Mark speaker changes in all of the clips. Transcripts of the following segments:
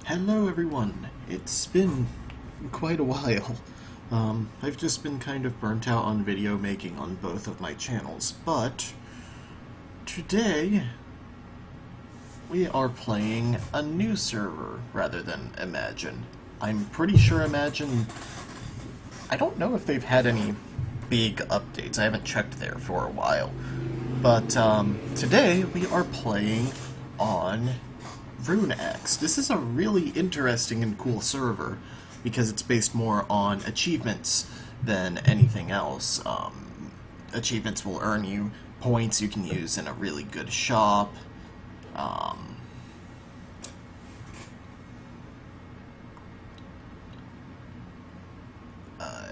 Speaker 1: Hello everyone. It's been quite a while. I've just been kind of burnt out on video making on both of my channels, but today we are playing a new server rather than Imagine. I'm pretty sure Imagine... I don't know if they've had any big updates. I haven't checked there for a while. But today we are playing on Runex. This is a really interesting and cool server because it's based more on achievements than anything else. Achievements will earn you points you can use in a really good shop.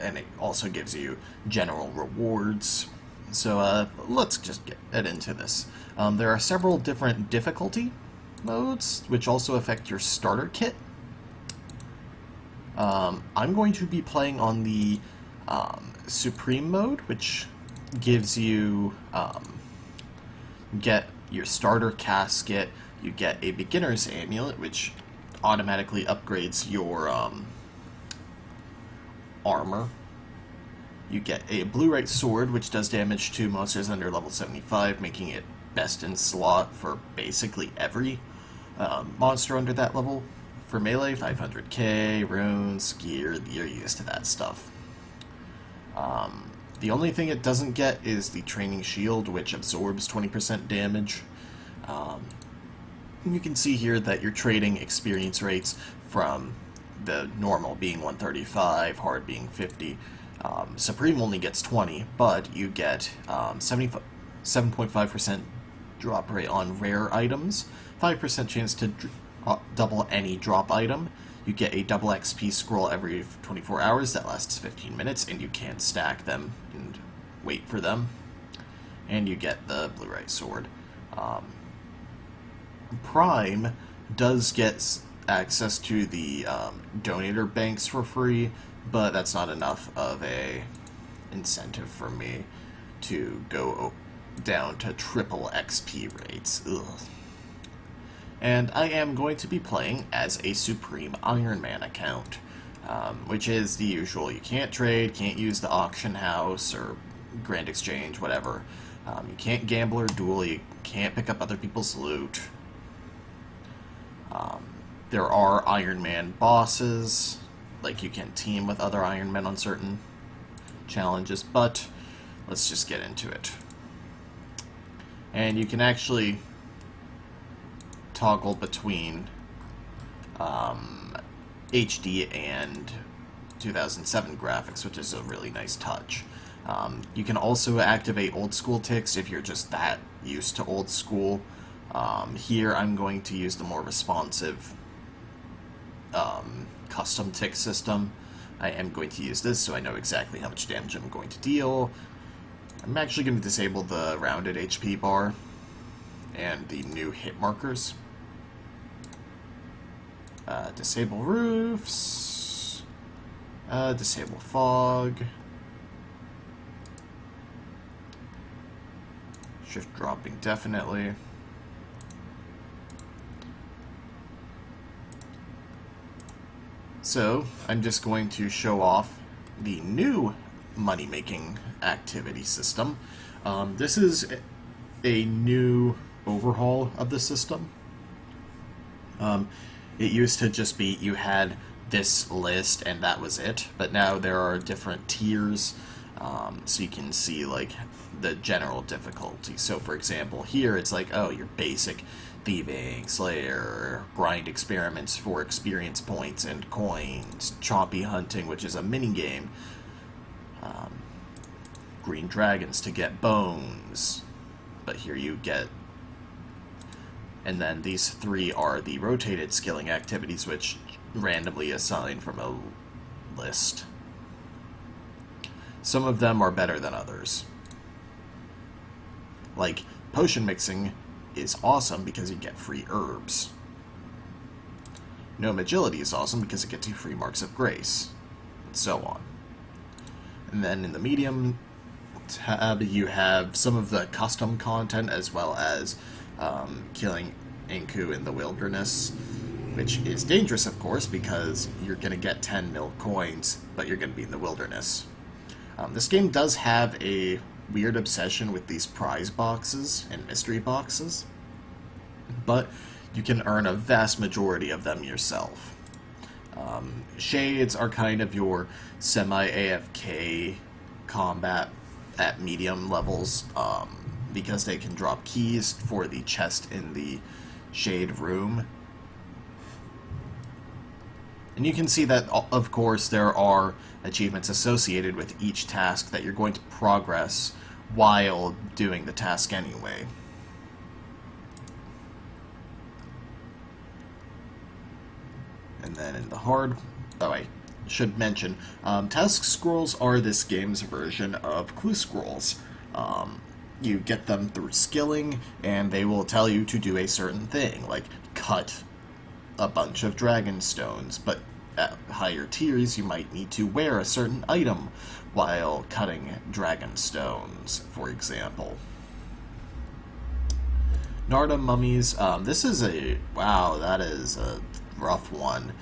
Speaker 1: And it also gives you general rewards. So let's just get into this. There are several different difficulty modes, which also affect your starter kit. I'm going to be playing on the Supreme mode, which gives you get your starter casket, you get a beginner's amulet, which automatically upgrades your armor. You get a blue right sword, which does damage to monsters under level 75, making it best in slot for basically every monster under that level. For melee, 500k, runes, gear, you're used to that stuff. The only thing it doesn't get is the training shield, which absorbs 20% damage. You can see here that you're trading experience rates from the normal being 135, hard being 50. Supreme only gets 20, but you get 7.5% drop rate on rare items, 5% chance to double any drop item. You get a double XP scroll every 24 hours that lasts 15 minutes, and you can stack them and wait for them. And you get the blue right sword. Prime does get access to the donator banks for free, but that's not enough of a incentive for me to go down to triple XP rates. Ugh. And I am going to be playing as a Supreme Ironman account, which is the usual. You can't trade, can't use the auction house or grand exchange, whatever. You can't gamble or duel, you can't pick up other people's loot. There are Iron Man bosses, like you can team with other Iron Men on certain challenges, but let's just get into it. And you can actually toggle between HD and 2007 graphics, which is a really nice touch. You can also activate old school ticks if you're just that used to old school. Here I'm going to use the more responsive custom tick system. I am going to use this so I know exactly how much damage I'm going to deal. I'm actually going to disable the rounded HP bar and the new hit markers. Disable roofs. Disable fog. Shift dropping definitely. So, I'm just going to show off the new money-making activity system. This is a new overhaul of the system. It used to just be you had this list and that was it, but now there are different tiers, so you can see like the general difficulty. So for example, here it's like, oh, your basic thieving, slayer, grind experiments for experience points and coins, choppy hunting, which is a mini game, green dragons to get bones, but here you get. And then these three are the rotated skilling activities, which randomly assign from a list. Some of them are better than others. Like, potion mixing is awesome because you get free herbs. Gnome agility is awesome because it gets you free marks of grace, and so on. And then in the medium tab, you have some of the custom content as well as killing Inku in the wilderness. which is dangerous, of course, because you're going to get 10 mil coins, but you're going to be in the wilderness. This game does have a weird obsession with these prize boxes and mystery boxes, but you can earn a vast majority of them yourself. Shades are kind of your semi-AFK combat at medium levels, because they can drop keys for the chest in the shade room. And you can see that, of course, there are achievements associated with each task that you're going to progress while doing the task anyway. And then in the hard... Oh, I should mention, task scrolls are this game's version of clue scrolls. You get them through skilling, and they will tell you to do a certain thing, like cut a bunch of dragon stones, but at higher tiers you might need to wear a certain item while cutting dragon stones, for example. Narda Mummies, this is a... wow, that is a rough one.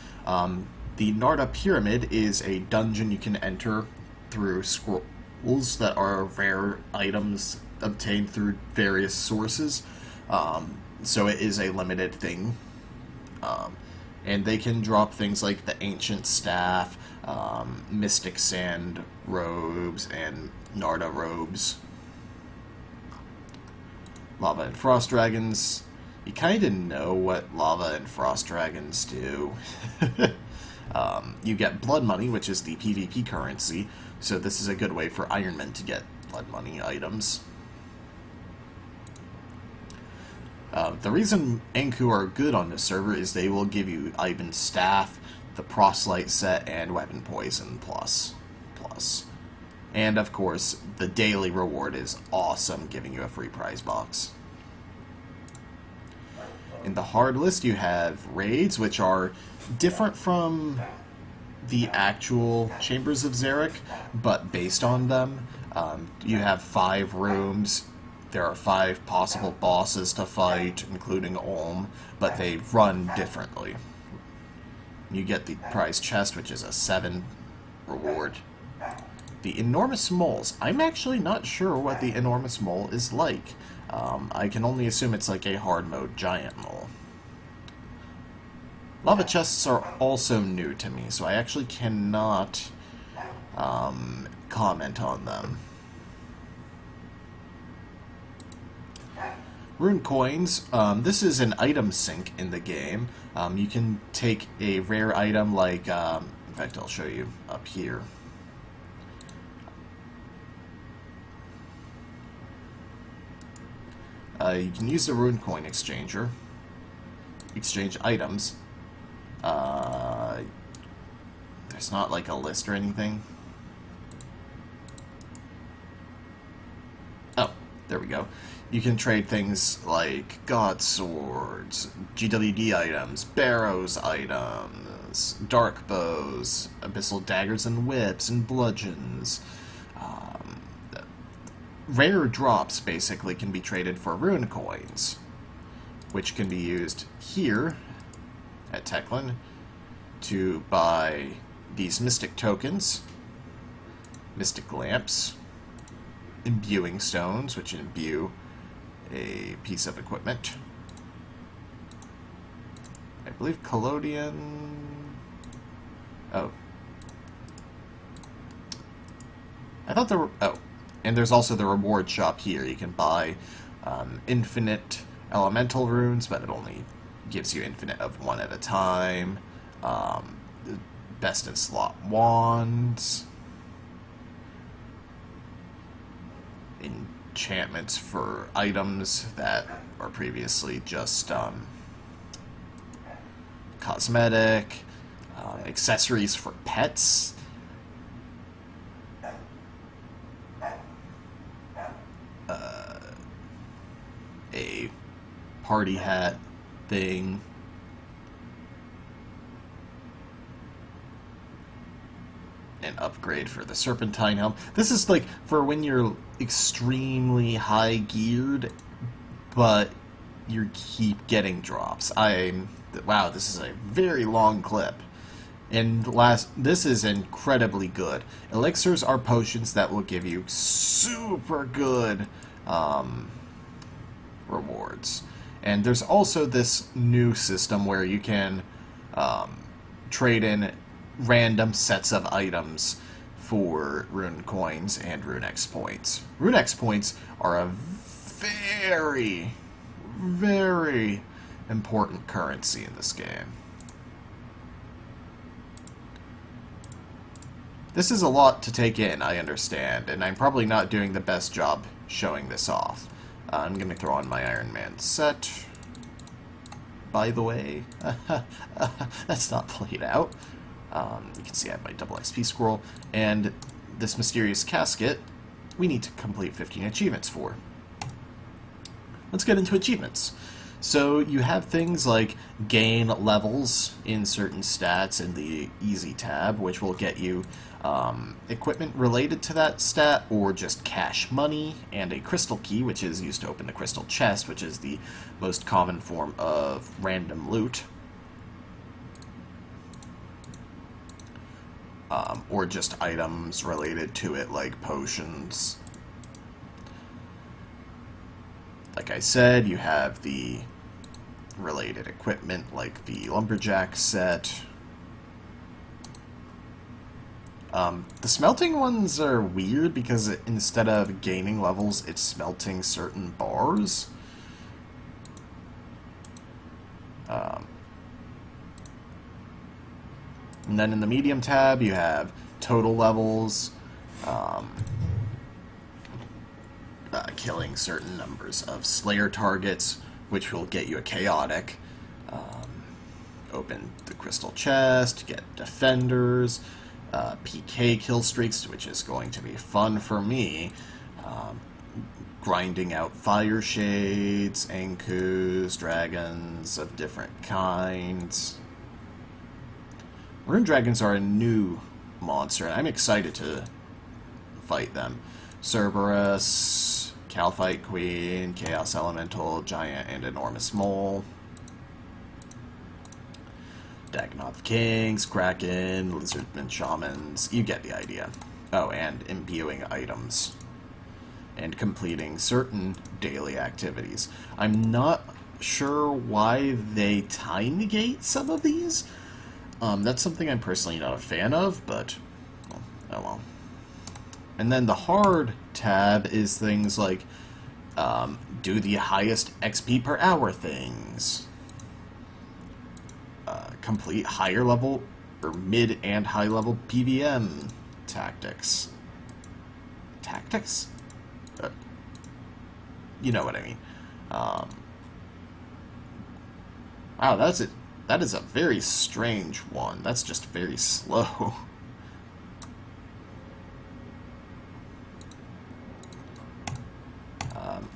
Speaker 1: The Narda Pyramid is a dungeon you can enter through scrolls that are rare items obtained through various sources, so it is a limited thing. And they can drop things like the Ancient Staff, Mystic Sand Robes, and Narda Robes. Lava and Frost Dragons. You kind of know what Lava and Frost Dragons do. You get Blood Money, which is the PvP currency, so this is a good way for Ironmen to get Blood Money items. The reason Anku are good on this server is they will give you Iban's Staff, the Proselyte set, and Weapon Poison plus. And of course, the daily reward is awesome, giving you a free prize box. In the hard list, you have raids, which are different from the actual Chambers of Xeric, but based on them. You have 5 rooms. There are 5 possible bosses to fight, including Olm, but they run differently. You get the prize chest, which is a 7 reward. The enormous moles. I'm actually not sure what the enormous mole is like. I can only assume it's like a hard mode giant mole. Lava chests are also new to me, so I actually cannot comment on them. Rune coins. This is an item sink in the game. You can take a rare item like, in fact I'll show you up here. You can use the rune coin exchanger, exchange items. There's not like a list or anything. Oh, there we go. You can trade things like God Swords, GWD items, Barrows items, Dark Bows, Abyssal Daggers and Whips, and Bludgeons. Rare drops, basically, can be traded for rune coins, which can be used here at Teklan to buy these Mystic Tokens, Mystic Lamps, Imbuing Stones, which imbue a piece of equipment. I believe Collodion... Oh. I thought there were... Oh. And there's also the reward shop here. You can buy infinite elemental runes, but it only gives you infinite of 1 at a time. Best in slot wands. Enchantments for items that are previously just cosmetic. Accessories for pets. A party hat thing. An upgrade for the Serpentine helm. This is like for when you're extremely high geared, but you keep getting drops. I'm Wow, this is a very long clip. And this is incredibly good. Elixirs are potions that will give you super good rewards. And there's also this new system where you can trade in random sets of items for rune coins and Runex points. Runex points are a very, very important currency in this game. This is a lot to take in, I understand, and I'm probably not doing the best job showing this off. I'm going to throw on my Ironman set. By the way, that's not played out. You can see I have my double XP scroll, and this mysterious casket we need to complete 15 achievements for. Let's get into achievements. So you have things like gain levels in certain stats in the Easy tab, which will get you equipment related to that stat, or just cash money, and a crystal key, which is used to open the crystal chest, which is the most common form of random loot. Or just items related to it, like potions. Like I said, you have the related equipment, like the lumberjack set. The smelting ones are weird because instead of gaining levels, it's smelting certain bars. And then in the medium tab, you have total levels, killing certain numbers of Slayer targets, which will get you a chaotic. Open the crystal chest, get defenders, PK kill streaks, which is going to be fun for me. Grinding out fire shades, Ankus, dragons of different kinds. Rune dragons are a new monster, and I'm excited to fight them. Cerberus, Calphite Queen, Chaos Elemental, Giant and Enormous Mole. Dagonoth Kings, Kraken, Lizardmen Shamans, you get the idea. Oh, and imbuing items. And completing certain daily activities. I'm not sure why they time negate some of these. That's something I'm personally not a fan of, but well, oh well. And then the hard tab is things like do the highest XP per hour things. Complete higher level or mid and high level PVM tactics. Tactics? You know what I mean. Wow, that's it. That is a very strange one. That's just very slow.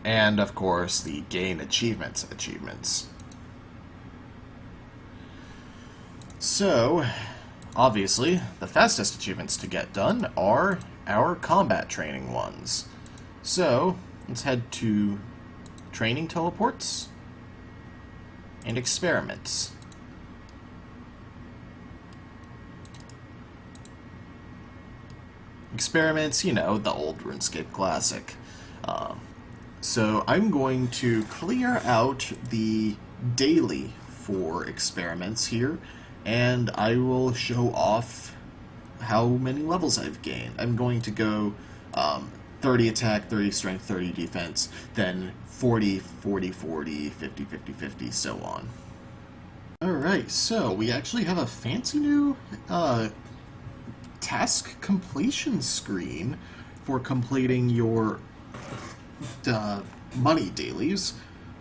Speaker 1: And of course, the gain achievements. So, obviously, the fastest achievements to get done are our combat training ones. So, let's head to training teleports and experiments. Experiments, you know, the old RuneScape classic. So I'm going to clear out the daily for experiments here, and I will show off how many levels I've gained. I'm going to go 30 attack, 30 strength, 30 defense, then 40, 40, 40, 50, 50, 50, so on. Alright, so we actually have a fancy new task completion screen for completing your money dailies,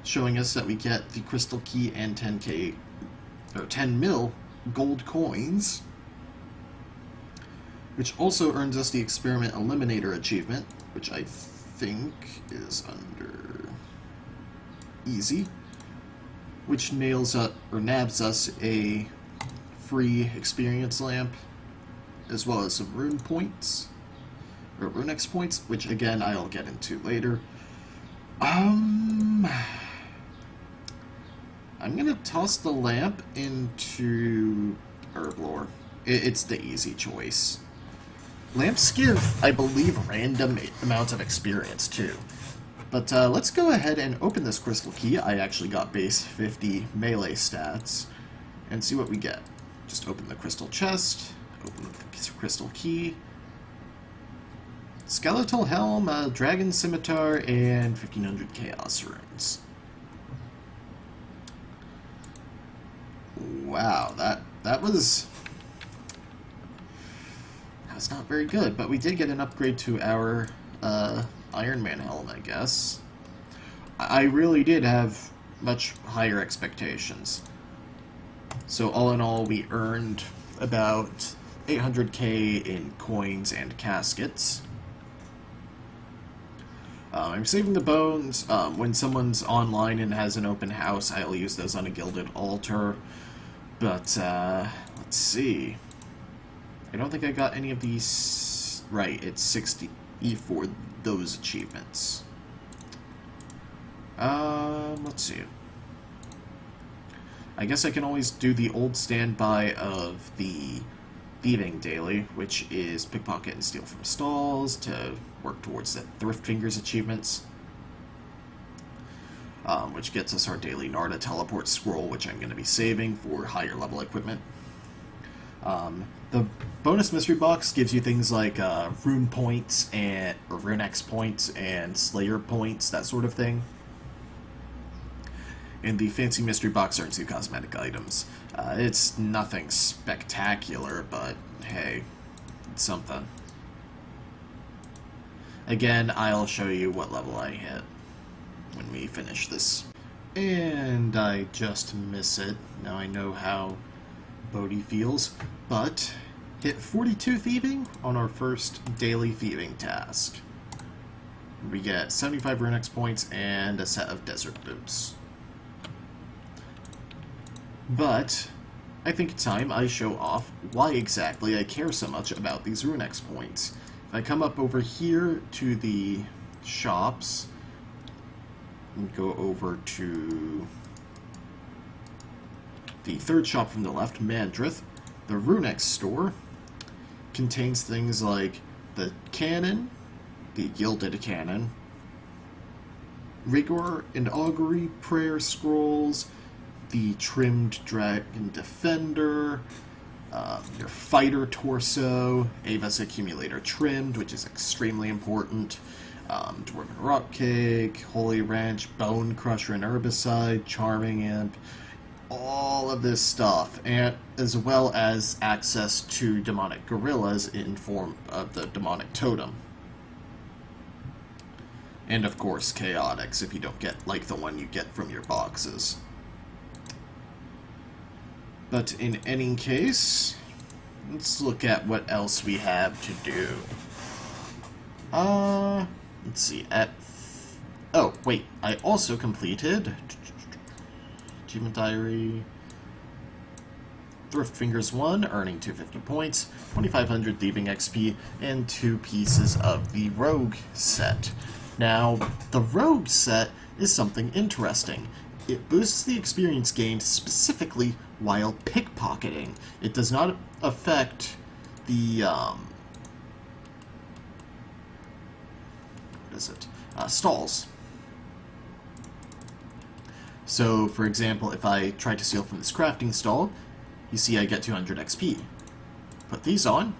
Speaker 1: showing us that we get the crystal key and 10k or 10 mil gold coins, which also earns us the experiment eliminator achievement, which I think is under easy, which nails up or nabs us a free experience lamp, as well as some rune points, or Runex points, which again I'll get into later. I'm gonna toss the lamp into Herblore. It's the easy choice. Lamps give, I believe, random amounts of experience too. But let's go ahead and open this crystal key. I actually got base 50 melee stats, and see what we get. Just open the crystal chest, open the crystal key, skeletal helm, dragon scimitar, and 1500 chaos runes. Wow, that was not very good, but we did get an upgrade to our Ironman helm, I guess. I really did have much higher expectations. So all in all, we earned about 800k in coins and caskets. I'm saving the bones. When someone's online and has an open house, I'll use those on a gilded altar. But, let's see. I don't think I got any of these... Right, it's 60 for those achievements. Let's see. I guess I can always do the old standby of the thieving daily, which is pickpocket and steal from stalls to work towards the Thrift Fingers achievements, which gets us our daily Narda teleport scroll, which I'm going to be saving for higher level equipment. The bonus mystery box gives you things like rune points or Runex points and Slayer points, that sort of thing. And the fancy mystery box earns you cosmetic items. It's nothing spectacular, but hey, it's something. Again, I'll show you what level I hit when we finish this. And I just miss it. Now I know how Bodhi feels, but hit 42 thieving on our first daily thieving task. We get 75 Runex points and a set of desert boots. But I think it's time I show off why exactly I care so much about these Runex points. If I come up over here to the shops and go over to the third shop from the left, Mandrith, the Runex store contains things like the cannon, the gilded cannon, rigor and augury prayer scrolls, the trimmed dragon defender, your fighter torso, Ava's accumulator trimmed, which is extremely important, dwarven rock cake, holy wrench, bone crusher and herbicide, charming imp, all of this stuff, and as well as access to demonic gorillas in form of the demonic totem. And of course chaotics if you don't get like the one you get from your boxes. But in any case, let's look at what else we have to do. Let's see, oh, wait, I also completed Achievement Diary, Thrift Fingers 1, earning 250 points, 2500 Thieving XP, and 2 pieces of the Rogue set. Now, the Rogue set is something interesting. It boosts the experience gained specifically while pickpocketing. It does not affect the, what is it? Stalls. So, for example, if I try to steal from this crafting stall, you see I get 200 XP. Put these on,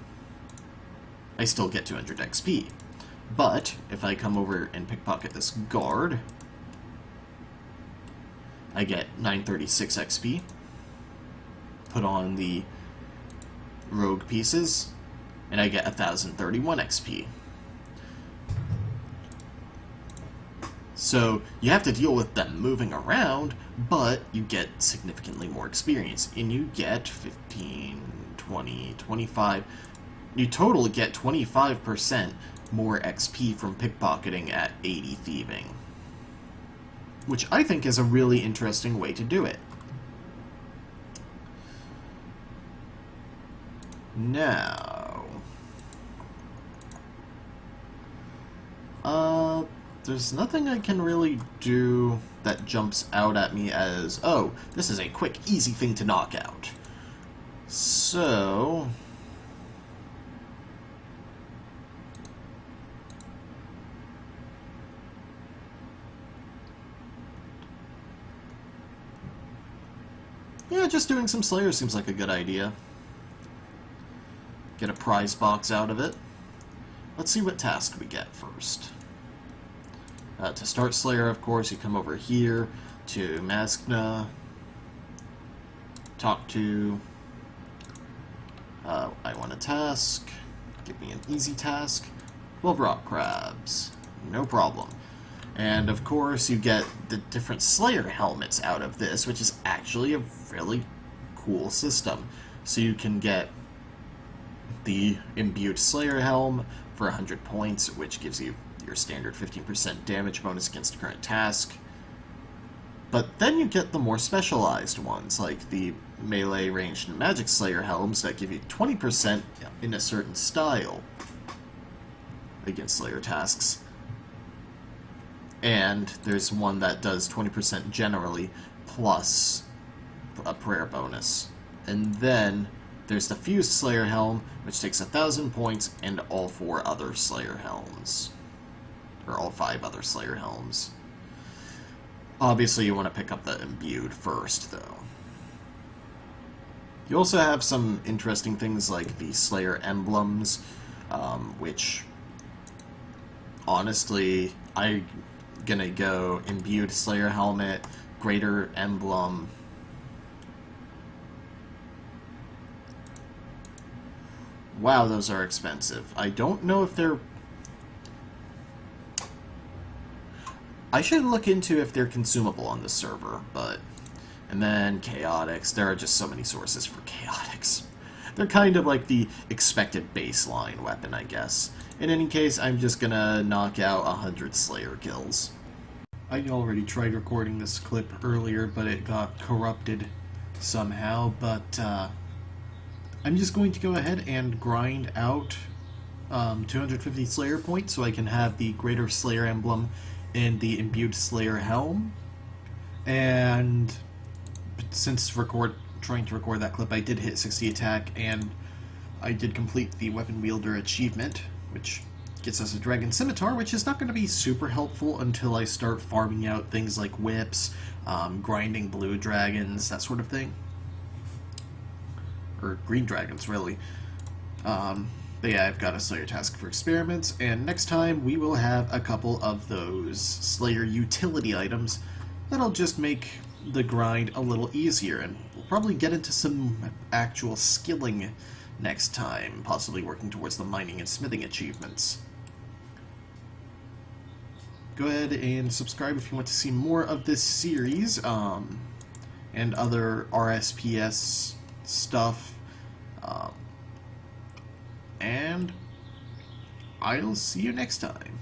Speaker 1: I still get 200 XP. But, if I come over and pickpocket this guard, I get 936 XP. Put on the rogue pieces, and I get 1031 XP. So, you have to deal with them moving around, but you get significantly more experience. And you get 15, 20, 25... You totally get 25% more XP from pickpocketing at 80 thieving. Which I think is a really interesting way to do it. Now... there's nothing I can really do that jumps out at me as, oh, this is a quick, easy thing to knock out. So... yeah, just doing some Slayer seems like a good idea. Get a prize box out of it. Let's see what task we get first. To start Slayer, of course, you come over here to Maskna, talk to... I want a task. Give me an easy task. 12 rock crabs. No problem. And of course, you get the different Slayer helmets out of this, which is actually a really cool system. So you can get the imbued Slayer helm for 100 points, which gives you your standard 15% damage bonus against current task. But then you get the more specialized ones, like the melee ranged and magic Slayer helms that give you 20% in a certain style against Slayer tasks. And there's one that does 20% generally, plus a prayer bonus. And then there's the Fused Slayer Helm, which takes 1,000 points, and all 4 other Slayer Helms. Or all 5 other Slayer Helms. Obviously, you want to pick up the Imbued first, though. You also have some interesting things like the Slayer Emblems, which, honestly, I'm gonna go Imbued Slayer Helmet, Greater Emblem. Wow, those are expensive. I don't know if they're... I should look into if they're consumable on the server, but... And then Chaotix. There are just so many sources for Chaotix. They're kind of like the expected baseline weapon, I guess. In any case, I'm just gonna knock out 100 Slayer kills. I already tried recording this clip earlier, but it got corrupted somehow, but I'm just going to go ahead and grind out 250 Slayer points so I can have the Greater Slayer Emblem and the Imbued Slayer Helm. And since trying to record that clip, I did hit 60 attack, and I did complete the Weapon Wielder achievement, which gets us a Dragon Scimitar, which is not going to be super helpful until I start farming out things like whips, grinding blue dragons, that sort of thing. Or green dragons, really. But yeah, I've got a Slayer task for experiments, and next time we will have a couple of those Slayer utility items that'll just make the grind a little easier, and we'll probably get into some actual skilling next time, possibly working towards the mining and smithing achievements. Go ahead and subscribe if you want to see more of this series, and other RSPS stuff, and I'll see you next time.